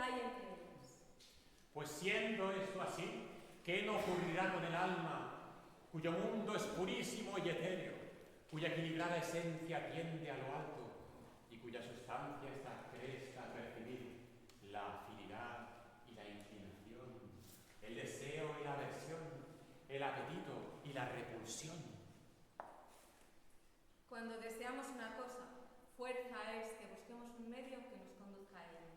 hay entre ellas. Pues siendo esto así, ¿qué no ocurrirá con el alma, cuyo mundo es purísimo y etéreo, cuya equilibrada esencia tiende a lo alto y cuya sustancia está cresta a percibir la afinidad y la inclinación, el deseo y la aversión, el apetito y la repulsión? Cuando deseamos una cosa, fuerza es que busquemos un medio que nos conduzca a ella.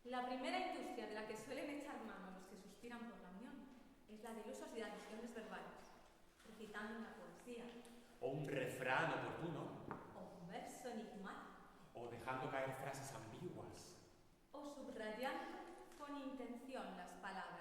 La primera industria de la que suelen echar mano los que suspiran por la unión es la de usos y alusiones verbales, recitando una poesía, O un refrán oportuno, o un verso enigmático, o dejando caer frases ambiguas, o subrayando con intención las palabras.